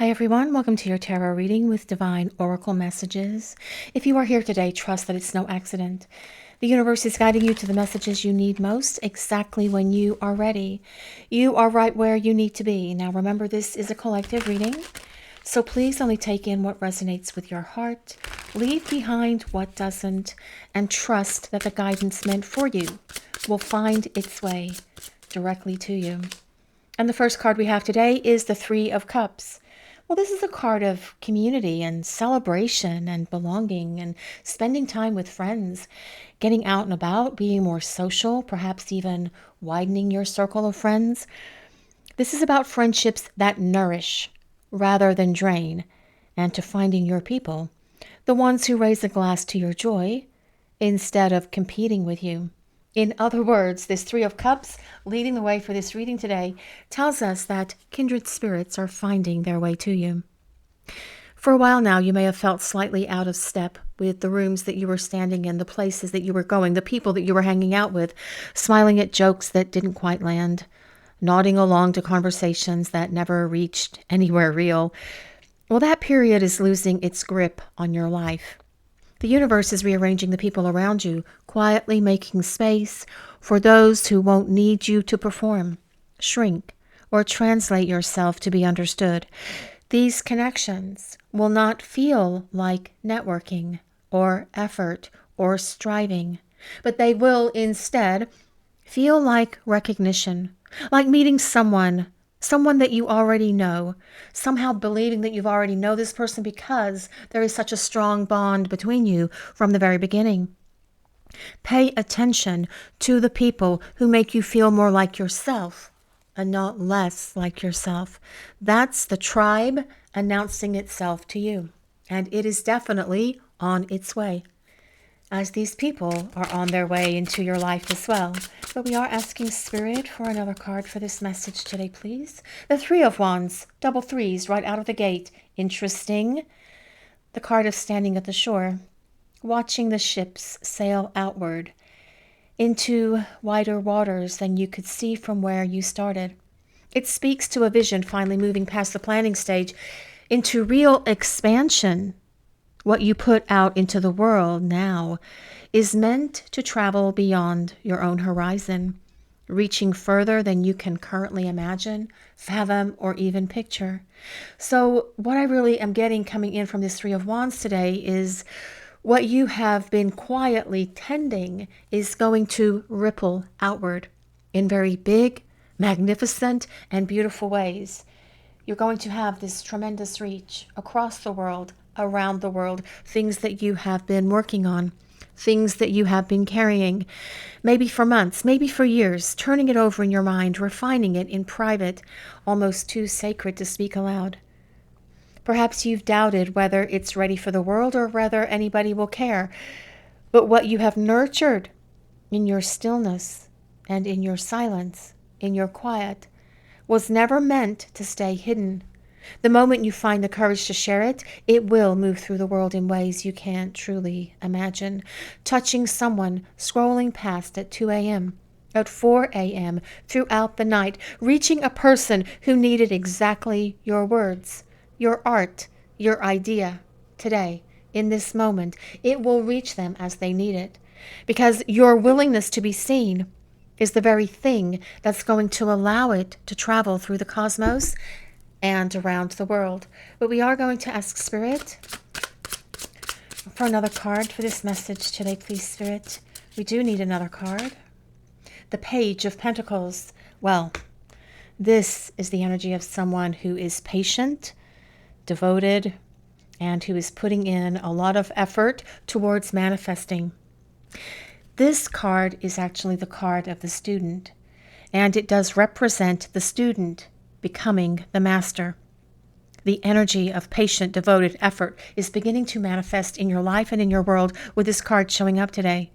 Hi, everyone. Welcome to your tarot reading with Divine Oracle Messages. If you are here today, trust that it's no accident. The universe is guiding you to the messages you need most exactly when you are ready. You are right where you need to be. Now, remember, this is a collective reading, so please only take in what resonates with your heart, leave behind what doesn't, and trust that the guidance meant for you will find its way directly to you. And the first card we have today is the Three of Cups. Well, this is a card of community and celebration and belonging and spending time with friends, getting out and about, being more social, perhaps even widening your circle of friends. This is about friendships that nourish rather than drain, and to finding your people, the ones who raise a glass to your joy instead of competing with you. In other words, this Three of Cups leading the way for this reading today tells us that kindred spirits are finding their way to you. For a while now, you may have felt slightly out of step with the rooms that you were standing in, the places that you were going, the people that you were hanging out with, smiling at jokes that didn't quite land, nodding along to conversations that never reached anywhere real. Well, that period is losing its grip on your life. The universe is rearranging the people around you, quietly making space for those who won't need you to perform, shrink, or translate yourself to be understood. These connections will not feel like networking or effort or striving, but they will instead feel like recognition, like meeting someone that you already know, somehow believing that you've already know this person because there is such a strong bond between you from the very beginning. Pay attention to the people who make you feel more like yourself and not less like yourself. That's the tribe announcing itself to you, and it is definitely on its way, as these people are on their way into your life as well. But we are asking Spirit for another card for this message today, please. The Three of Wands, double threes right out of the gate. Interesting. The card of standing at the shore, watching the ships sail outward into wider waters than you could see from where you started. It speaks to a vision finally moving past the planning stage into real expansion. What you put out into the world now is meant to travel beyond your own horizon, reaching further than you can currently imagine, fathom, or even picture. So what I really am getting coming in from this Three of Wands today is what you have been quietly tending is going to ripple outward in very big, magnificent, and beautiful ways. You're going to have this tremendous reach across the world, around the world, things that you have been working on, things that you have been carrying, maybe for months, maybe for years, turning it over in your mind, refining it in private, almost too sacred to speak aloud. Perhaps you've doubted whether it's ready for the world or whether anybody will care. But what you have nurtured in your stillness and in your silence, in your quiet, was never meant to stay hidden. The moment you find the courage to share it, it will move through the world in ways you can't truly imagine. Touching someone scrolling past at 2 a.m., at 4 a.m., throughout the night, reaching a person who needed exactly your words, your art, your idea today, in this moment. It will reach them as they need it, because your willingness to be seen is the very thing that's going to allow it to travel through the cosmos and around the world. But we are going to ask Spirit for another card for this message today, please, Spirit. We do need another card. The Page of Pentacles. Well, this is the energy of someone who is patient, devoted, and who is putting in a lot of effort towards manifesting. This card is actually the card of the student, and it does represent the student becoming the master. The energy of patient, devoted effort is beginning to manifest in your life and in your world with this card showing up today.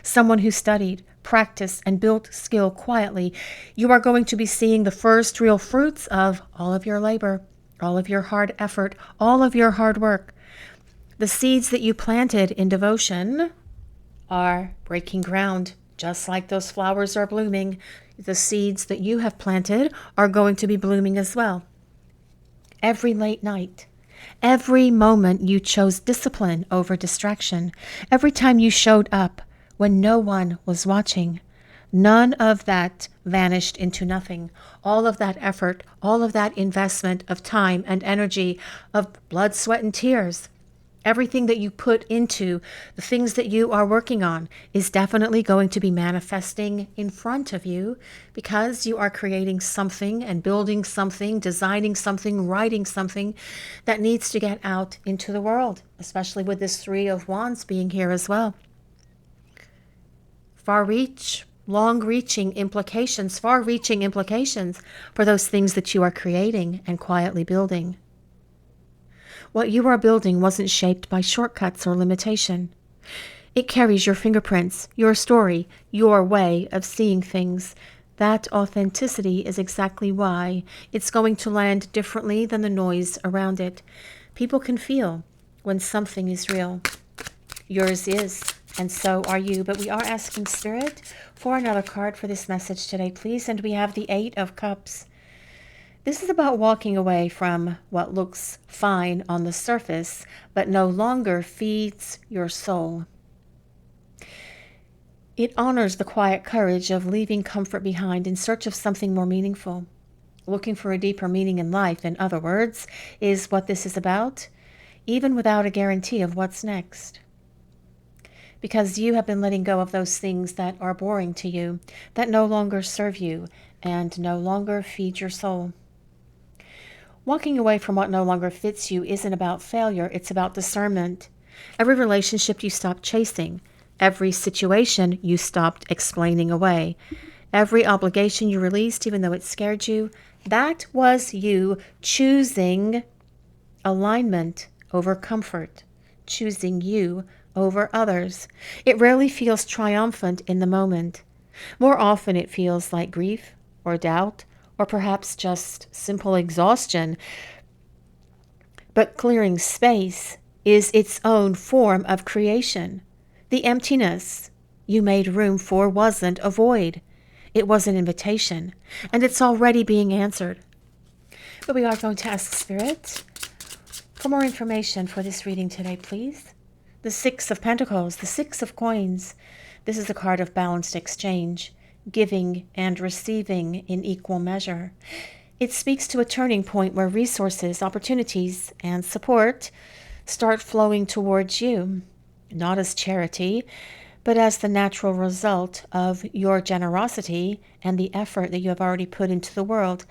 Someone who studied, practiced, and built skill quietly. You are going to be seeing the first real fruits of all of your labor, all of your hard effort, all of your hard work. The seeds that you planted in devotion are breaking ground. Just like those flowers are blooming, the seeds that you have planted are going to be blooming as well. every late night, every moment you chose discipline over distraction, every time you showed up when no one was watching. None of that vanished into nothing. All of that effort, all of that investment of time and energy, of blood, sweat, and tears, everything that you put into the things that you are working on is definitely going to be manifesting in front of you, because you are creating something and building something, designing something, writing something that needs to get out into the world, especially with this Three of Wands being here as well. Long-reaching implications, far-reaching implications for those things that you are creating and quietly building. What you are building wasn't shaped by shortcuts or limitation. It carries your fingerprints, your story, your way of seeing things. That authenticity is exactly why it's going to land differently than the noise around it. People can feel when something is real. Yours is, and so are you. But we are asking Spirit for another card for this message today, please. And we have the Eight of Cups. This is about walking away from what looks fine on the surface, but no longer feeds your soul. It honors the quiet courage of leaving comfort behind in search of something more meaningful. Looking for a deeper meaning in life, in other words, is what this is about, even without a guarantee of what's next. Because you have been letting go of those things that are boring to you, that no longer serve you, and no longer feed your soul. Walking away from what no longer fits you isn't about failure, it's about discernment. Every relationship you stopped chasing, every situation you stopped explaining away, every obligation you released even though it scared you, that was you choosing alignment over comfort, choosing you over others. It rarely feels triumphant in the moment. More often it feels like grief or doubt, or perhaps just simple exhaustion. But clearing space is its own form of creation. The emptiness you made room for wasn't a void. It was an invitation, and it's already being answered. But we are going to ask Spirit for more information for this reading today, please. The Six of Pentacles, the Six of Coins. This is a card of balanced exchange, giving and receiving in equal measure. It speaks to a turning point where resources, opportunities, and support start flowing towards you, not as charity, but as the natural result of your generosity and the effort that you have already put into the world.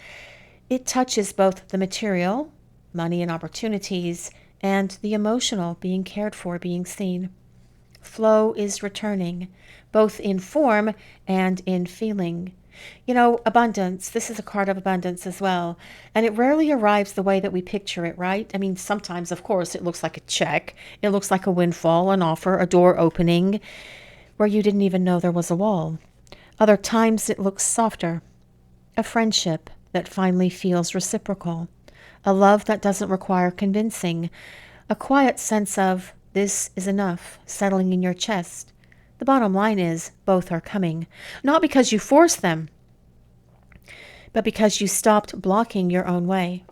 It touches both the material, money and opportunities, and the emotional, being cared for, being seen. Flow is returning, both in form and in feeling. You know, abundance, this is a card of abundance as well. And it rarely arrives the way that we picture it, right? I mean, sometimes, of course, it looks like a check. It looks like a windfall, an offer, a door opening where you didn't even know there was a wall. Other times it looks softer. A friendship that finally feels reciprocal. A love that doesn't require convincing. A quiet sense of, this is enough, settling in your chest. The bottom line is, both are coming. Not because you forced them, but because you stopped blocking your own way.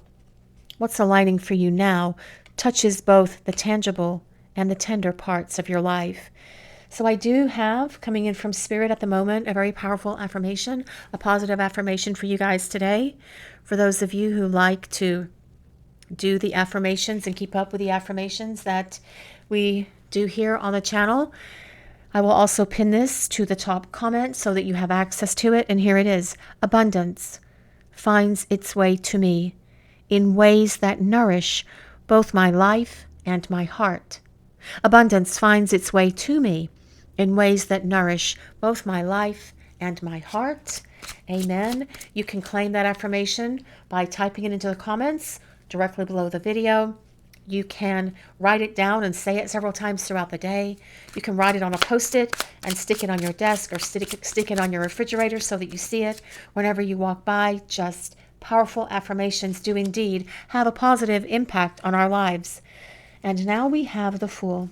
What's aligning for you now touches both the tangible and the tender parts of your life. So I do have, coming in from Spirit at the moment, a very powerful affirmation, a positive affirmation for you guys today. For those of you who like to do the affirmations and keep up with the affirmations that we do here on the channel, I will also pin this to the top comment so that you have access to it. And here it is. Abundance finds its way to me in ways that nourish both my life and my heart. Abundance finds its way to me in ways that nourish both my life and my heart. Amen. You can claim that affirmation by typing it into the comments directly below the video. You can write it down and say it several times throughout the day. You can write it on a Post-it and stick it on your desk or stick it on your refrigerator so that you see it whenever you walk by. Just powerful affirmations do indeed have a positive impact on our lives. And now we have the Fool.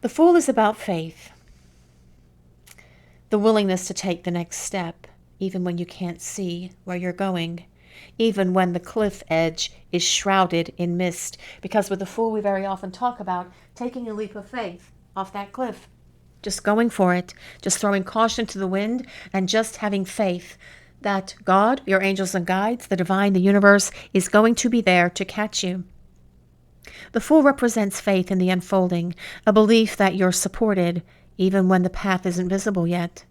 The Fool is about faith. The willingness to take the next step, even when you can't see where you're going. even when the cliff edge is shrouded in mist. Because with the Fool, we very often talk about taking a leap of faith off that cliff, just going for it, just throwing caution to the wind, and just having faith that God, your angels and guides, the divine, the universe, is going to be there to catch you. The Fool represents faith in the unfolding, a belief that you're supported even when the path isn't visible yet.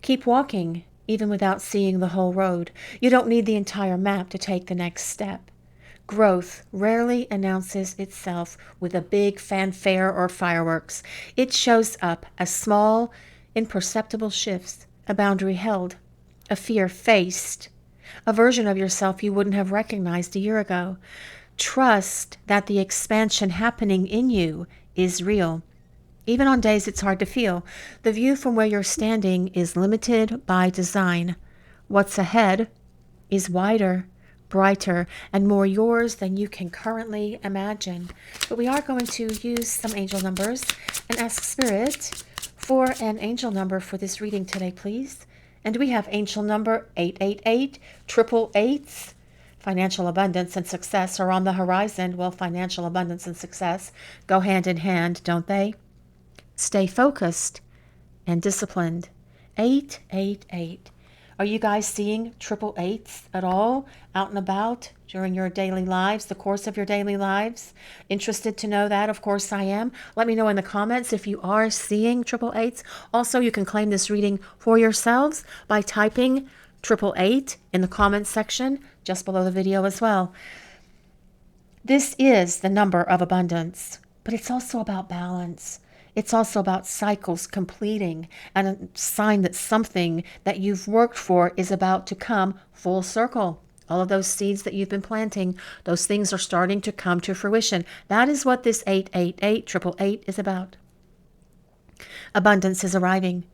Keep walking, even without seeing the whole road. You don't need the entire map to take the next step. Growth rarely announces itself with a big fanfare or fireworks. It shows up as small, imperceptible shifts, a boundary held, a fear faced, a version of yourself you wouldn't have recognized a year ago. Trust that the expansion happening in you is real. Even on days it's hard to feel, the view from where you're standing is limited by design. What's ahead is wider, brighter, and more yours than you can currently imagine. But we are going to use some angel numbers and ask Spirit for an angel number for this reading today, please. And we have angel number 888, 888. Financial abundance and success are on the horizon. Well, financial abundance and success go hand in hand, don't they? Stay focused and disciplined. 888. Are you guys seeing 888s at all out and about during your daily lives, the course of your daily lives? Interested to know that? Of course I am. Let me know in the comments if you are seeing 888s. Also, you can claim this reading for yourselves by typing 888 in the comments section just below the video as well. This is the number of abundance, but it's also about balance. It's also about cycles completing and a sign that something that you've worked for is about to come full circle. All of those seeds that you've been planting, those things are starting to come to fruition. That is what this 888, 888 is about. Abundance is arriving.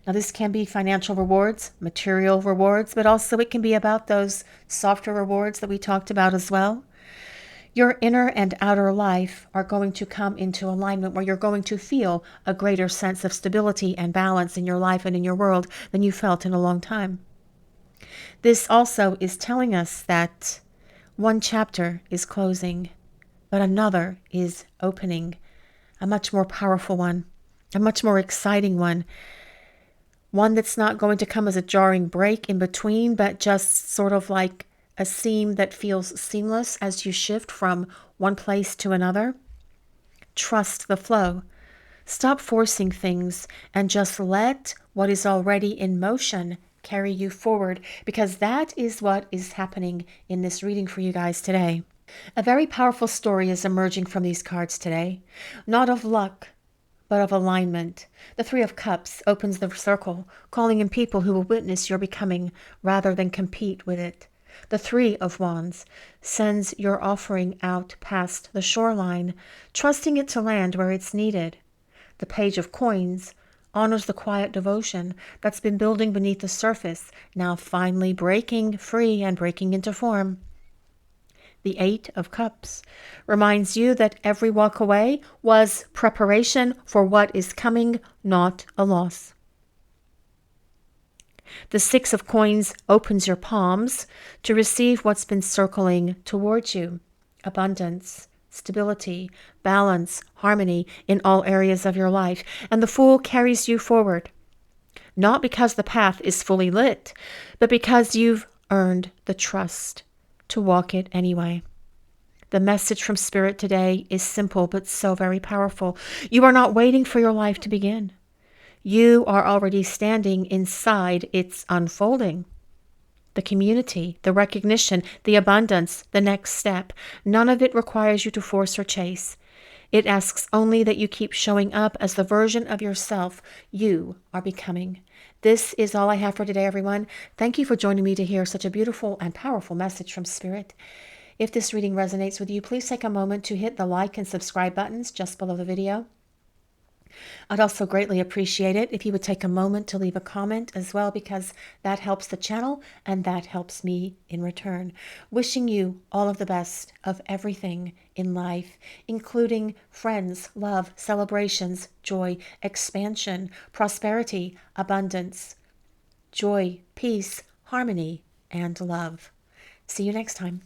Now, this can be financial rewards, material rewards, but also it can be about those softer rewards that we talked about as well. Your inner and outer life are going to come into alignment where you're going to feel a greater sense of stability and balance in your life and in your world than you felt in a long time. This also is telling us that one chapter is closing, but another is opening, a much more powerful one, a much more exciting one that's not going to come as a jarring break in between, but just sort of like a seam that feels seamless as you shift from one place to another. Trust the flow. Stop forcing things and just let what is already in motion carry you forward, because that is what is happening in this reading for you guys today. A very powerful story is emerging from these cards today, not of luck, but of alignment. The Three of Cups opens the circle, calling in people who will witness your becoming rather than compete with it. The Three of Wands sends your offering out past the shoreline, trusting it to land where it's needed. The Page of Coins honors the quiet devotion that's been building beneath the surface, now finally breaking free and breaking into form. The Eight of Cups reminds you that every walk away was preparation for what is coming, not a loss. The Six of Coins opens your palms to receive what's been circling towards you. Abundance, stability, balance, harmony in all areas of your life. And the Fool carries you forward, not because the path is fully lit, but because you've earned the trust to walk it anyway. The message from Spirit today is simple, but so very powerful. You are not waiting for your life to begin. You are already standing inside its unfolding. The community, the recognition, the abundance, the next step, none of it requires you to force or chase. It asks only that you keep showing up as the version of yourself you are becoming. This is all I have for today, everyone. Thank you for joining me to hear such a beautiful and powerful message from Spirit. If this reading resonates with you, please take a moment to hit the like and subscribe buttons just below the video. I'd also greatly appreciate it if you would take a moment to leave a comment as well, because that helps the channel and that helps me in return. Wishing you all of the best of everything in life, including friends, love, celebrations, joy, expansion, prosperity, abundance, joy, peace, harmony, and love. See you next time.